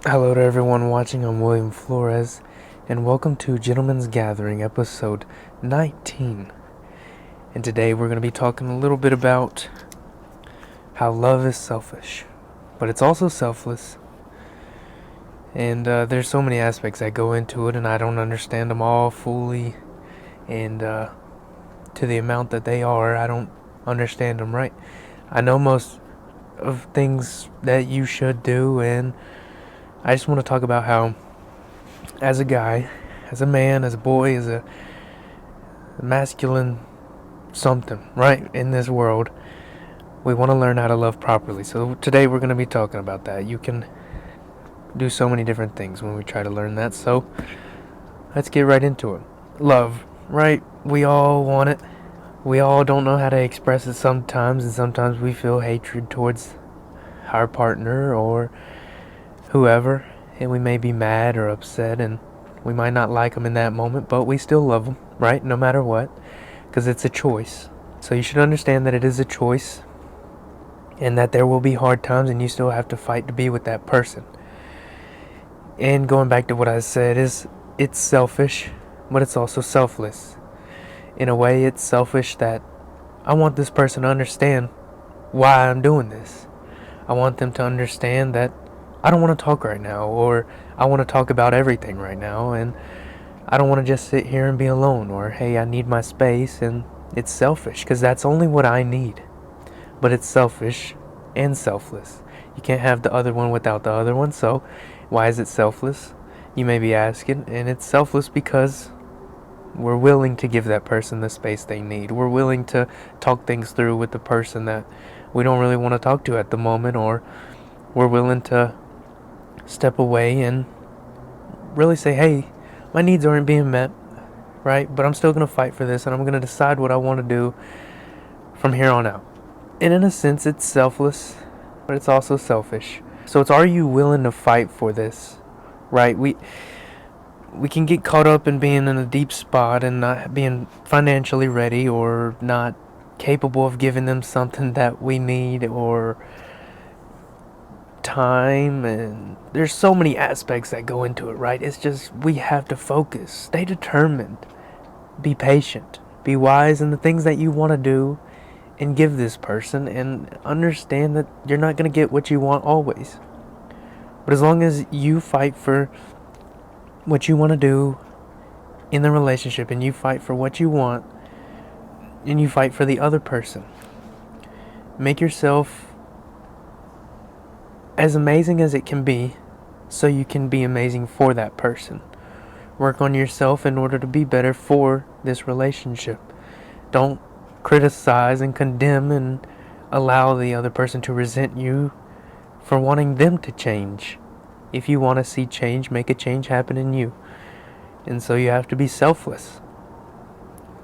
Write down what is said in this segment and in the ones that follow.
Hello to everyone watching. I'm William Flores, and welcome to Gentlemen's Gathering, episode 19. And today we're going to be talking a little bit about how love is selfish, but it's also selfless. And there's so many aspects that go into it, and I don't understand them all fully. And to the amount that they are, I don't understand them right. I know most of things that you should do, and I just want to talk about how, as a guy, as a man, as a boy, as a masculine something, right, in this world, we want to learn how to love properly. So today we're going to be talking about that. You can do so many different things when we try to learn that. So let's get right into it. Love, right? We all want it. We all don't know how to express it sometimes, and sometimes we feel hatred towards our partner or whoever, and we may be mad or upset, and we might not like them in that moment, but we still love them, right? No matter what, because it's a choice. So you should understand that it is a choice, and that there will be hard times, and you still have to fight to be with that person. And going back to what I said, it's selfish, but it's also selfless. In a way, it's selfish that I want this person to understand why I'm doing this. I want them to understand that I don't want to talk right now, or I want to talk about everything right now, and I don't want to just sit here and be alone, or hey, I need my space. And it's selfish because that's only what I need. But it's selfish and selfless. You can't have the other one without the other one. So why is it selfless? You may be asking. And it's selfless because we're willing to give that person the space they need. We're willing to talk things through with the person that we don't really want to talk to at the moment, or we're willing to step away and really say, hey, my needs aren't being met, right? But I'm still going to fight for this, and I'm going to decide what I want to do from here on out. And in a sense, it's selfless, but it's also selfish. So it's, are you willing to fight for this, right? We can get caught up in being in a deep spot and not being financially ready, or not capable of giving them something that we need, or time. And there's so many aspects that go into it, right? It's just, we have to focus, stay determined, be patient, be wise in the things that you want to do, and give this person, and understand that you're not going to get what you want always. But as long as you fight for what you want to do in the relationship, and you fight for what you want, and you fight for the other person, make yourself as amazing as it can be, so you can be amazing for that person. Work on yourself in order to be better for this relationship. Don't criticize and condemn and allow the other person to resent you for wanting them to change. If you want to see change, make a change happen in you. And so you have to be selfless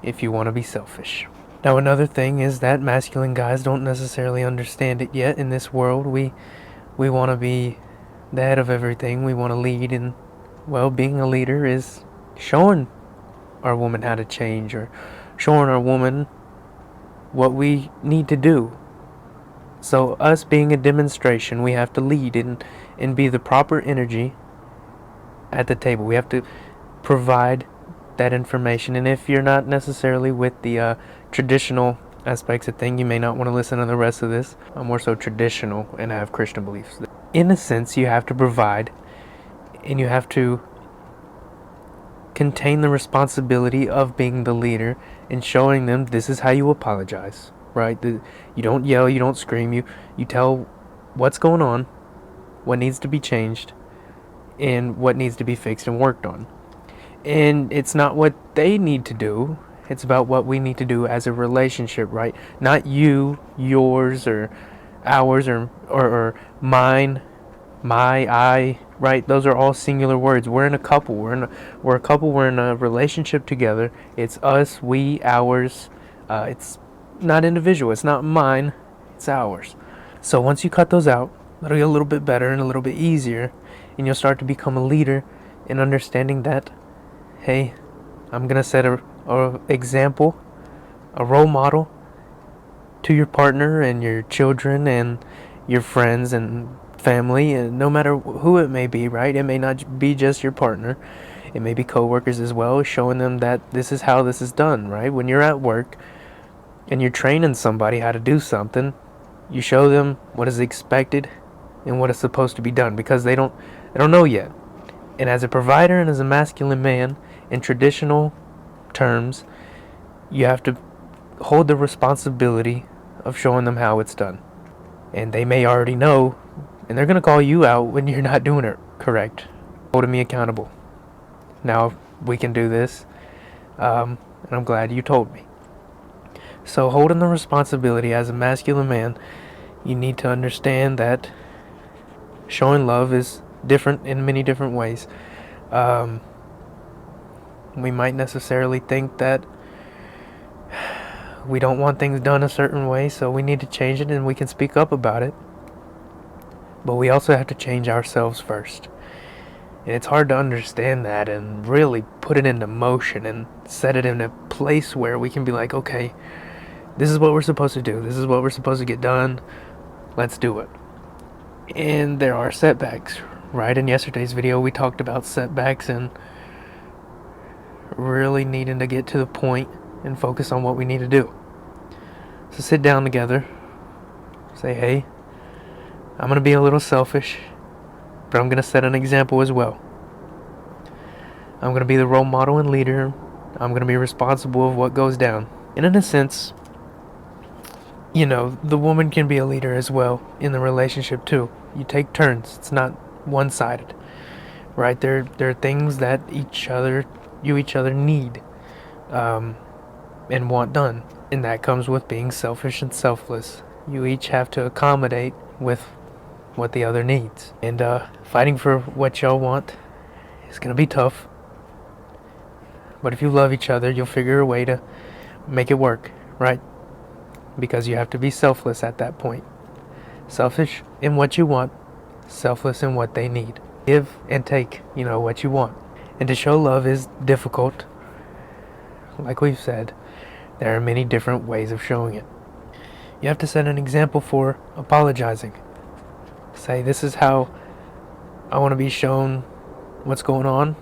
if you want to be selfish. Now, another thing is that masculine guys don't necessarily understand it yet in this world. We want to be the head of everything. We want to lead, and well, being a leader is showing our woman how to change, or showing our woman what we need to do. So us being a demonstration, we have to lead and be the proper energy at the table. We have to provide that information. And if you're not necessarily with the traditional aspects of thing, you may not want to listen to the rest of this. I'm more so traditional and I have Christian beliefs. In a sense, you have to provide, and you have to contain the responsibility of being the leader and showing them this is how you apologize, right? You don't yell, you don't scream, you tell what's going on, what needs to be changed, and what needs to be fixed and worked on. And it's not what they need to do, it's about what we need to do as a relationship, right? Not you, yours, or ours, or mine, my, I, right? Those are all singular words. We're in a couple. We're a couple. We're in a relationship together. It's us, we, ours. It's not individual. It's not mine. It's ours. So once you cut those out, it'll get a little bit better and a little bit easier, and you'll start to become a leader in understanding that, hey, I'm gonna set a example, a role model to your partner and your children and your friends and family, and no matter who it may be, right? It may not be just your partner. It may be coworkers as well, showing them that this is how this is done, right? When you're at work and you're training somebody how to do something, you show them what is expected and what is supposed to be done, because they don't know yet. And as a provider and as a masculine man, in traditional terms, you have to hold the responsibility of showing them how it's done. And they may already know, and they're going to call you out when you're not doing it correct, holding me accountable. Now we can do this, and I'm glad you told me. So holding the responsibility as a masculine man, you need to understand that showing love is different in many different ways. We might necessarily think that we don't want things done a certain way, so we need to change it, and we can speak up about it. But we also have to change ourselves first. And it's hard to understand that and really put it into motion and set it in a place where we can be like, okay, this is what we're supposed to do. This is what we're supposed to get done. Let's do it. And there are setbacks, right? In yesterday's video, we talked about setbacks and really needing to get to the point and focus on what we need to do. So sit down together, say, hey, I'm going to be a little selfish, but I'm going to set an example as well. I'm going to be the role model and leader. I'm going to be responsible of what goes down. And in a sense, the woman can be a leader as well in the relationship too. You take turns. It's not one-sided, right? There are things that each other need and want done. And that comes with being selfish and selfless. You each have to accommodate with what the other needs. And fighting for what y'all want is going to be tough. But if you love each other, you'll figure a way to make it work, right? Because you have to be selfless at that point. Selfish in what you want, selfless in what they need. Give and take, what you want. And to show love is difficult. Like we've said, there are many different ways of showing it. You have to set an example for apologizing. Say, this is how I want to be shown what's going on.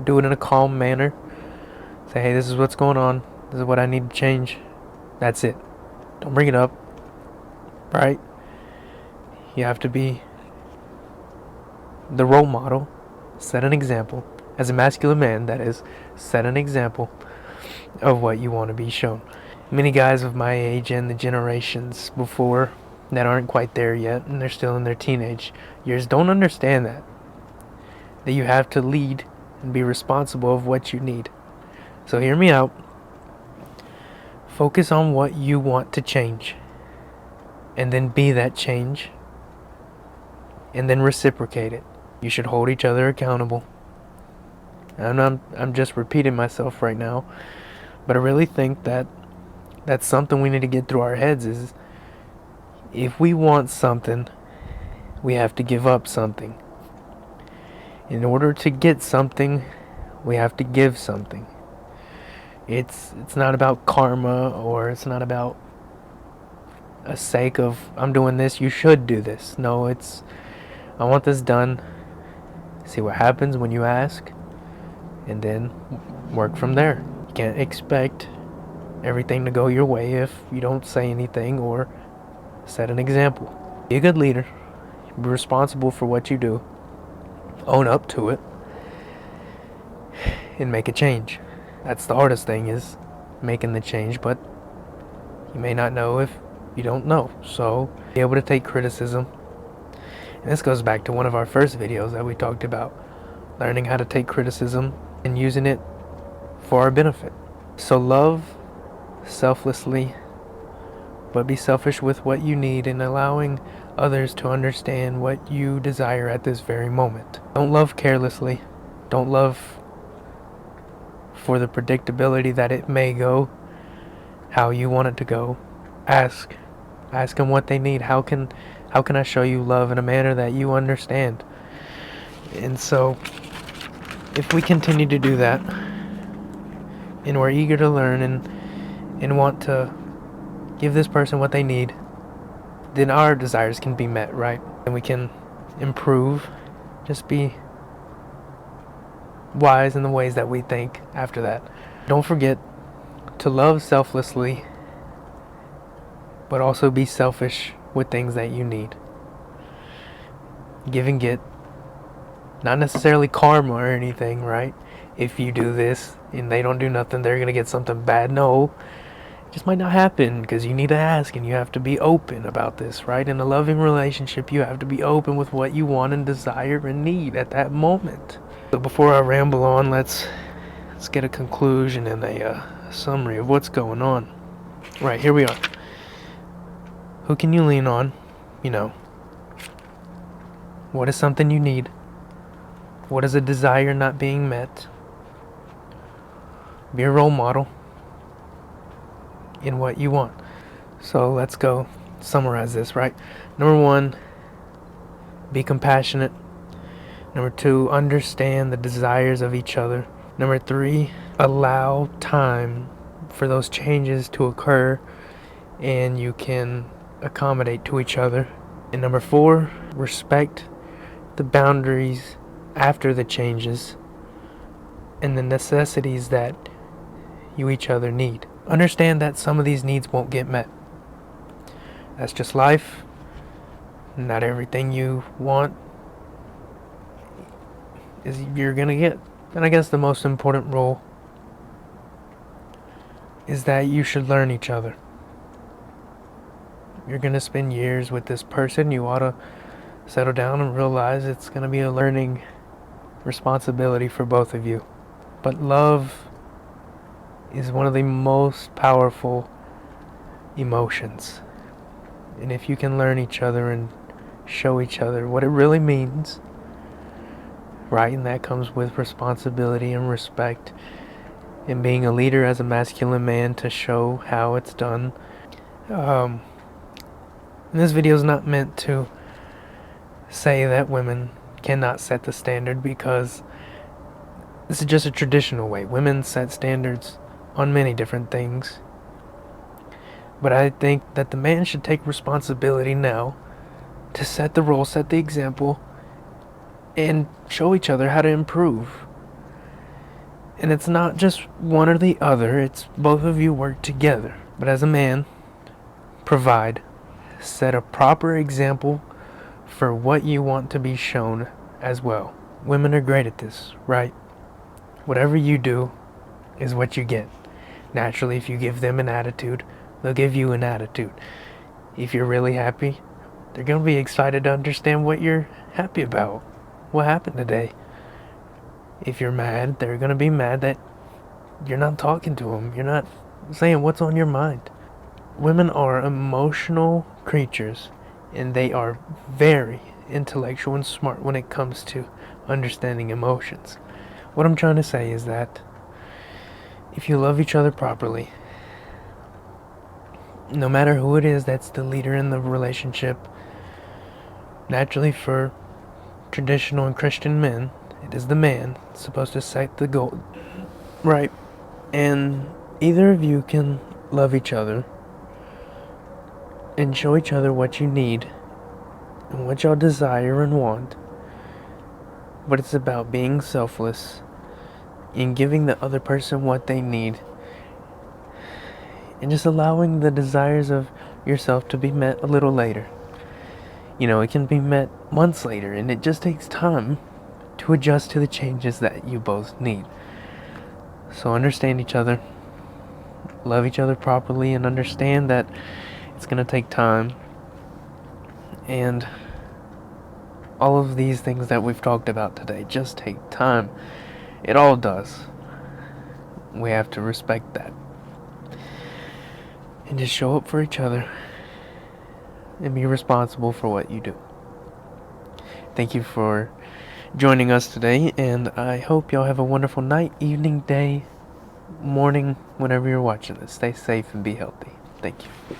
Do it in a calm manner. Say, hey, this is what's going on. This is what I need to change. That's it. Don't bring it up. Right? You have to be the role model. Set an example. As a masculine man, that is, set an example of what you want to be shown. Many guys of my age and the generations before that aren't quite there yet, and they're still in their teenage years, don't understand that you have to lead and be responsible of what you need. So hear me out. Focus on what you want to change, and then be that change, and then reciprocate it. You should hold each other accountable. And I'm just repeating myself right now, but I really think that that's something we need to get through our heads is, if we want something, we have to give up something. In order to get something, we have to give something. It's not about karma, or it's not about a sake of, I'm doing this, you should do this. No, it's, I want this done. See what happens when you ask, and then work from there. You can't expect everything to go your way if you don't say anything or set an example. Be a good leader. Be responsible for what you do. Own up to it. And make a change. That's the hardest thing, is making the change, but you may not know if you don't know. So be able to take criticism. And this goes back to one of our first videos that we talked about, learning how to take criticism and using it for our benefit. So love selflessly, but be selfish with what you need, and allowing others to understand what you desire at this very moment. Don't love carelessly. Don't love for the predictability that it may go how you want it to go. Ask them what they need. How can I show you love in a manner that you understand? And so if we continue to do that, and we're eager to learn and want to give this person what they need, then our desires can be met, right? and we can improve. Just be wise in the ways that we think after that. Don't forget to love selflessly, but also be selfish with things that you need. Give and get. Not necessarily karma or anything, right? If you do this and they don't do nothing, they're going to get something bad. No, it just might not happen, because you need to ask and you have to be open about this, right? In a loving relationship, you have to be open with what you want and desire and need at that moment. So before I ramble on, let's get a conclusion and a summary of what's going on. Right, here we are. Who can you lean on? What is something you need? What is a desire not being met? Be a role model in what you want. So let's go summarize this, right? Number 1, be compassionate. Number 2, understand the desires of each other. Number 3, allow time for those changes to occur and you can accommodate to each other. And number 4, respect the boundaries after the changes and the necessities that you each other need. Understand that some of these needs won't get met. That's just life. Not everything you want is you're gonna get. And I guess the most important rule is that you should learn each other. You're gonna spend years with this person. You ought to settle down and realize it's gonna be a learning responsibility for both of you. But love is one of the most powerful emotions. And if you can learn each other and show each other what it really means, right, and that comes with responsibility and respect and being a leader as a masculine man to show how it's done. And this video is not meant to say that women cannot set the standard, because this is just a traditional way. Women set standards on many different things. But I think that the man should take responsibility now to set the role, set the example, and show each other how to improve. And it's not just one or the other, it's both of you work together. But as a man, provide, set a proper example for what you want to be shown as well. Women are great at this, right? Whatever you do is what you get. Naturally, if you give them an attitude, they'll give you an attitude. If you're really happy, they're going to be excited to understand what you're happy about. What happened today? If you're mad, they're going to be mad that you're not talking to them. You're not saying what's on your mind. Women are emotional creatures, and they are very intellectual and smart when it comes to understanding emotions. What I'm trying to say is that if you love each other properly, no matter who it is that's the leader in the relationship, naturally for traditional and Christian men, it is the man supposed to set the goal, right? And either of you can love each other and show each other what you need and what y'all desire and want. But it's about being selfless and giving the other person what they need, and just allowing the desires of yourself to be met a little later. It can be met months later, and it just takes time to adjust to the changes that you both need. So understand each other, love each other properly, and understand that it's going to take time. And all of these things that we've talked about today just take time. It all does. We have to respect that. And just show up for each other and be responsible for what you do. Thank you for joining us today, and I hope y'all have a wonderful night, evening, day, morning, whenever you're watching this. Stay safe and be healthy. Thank you.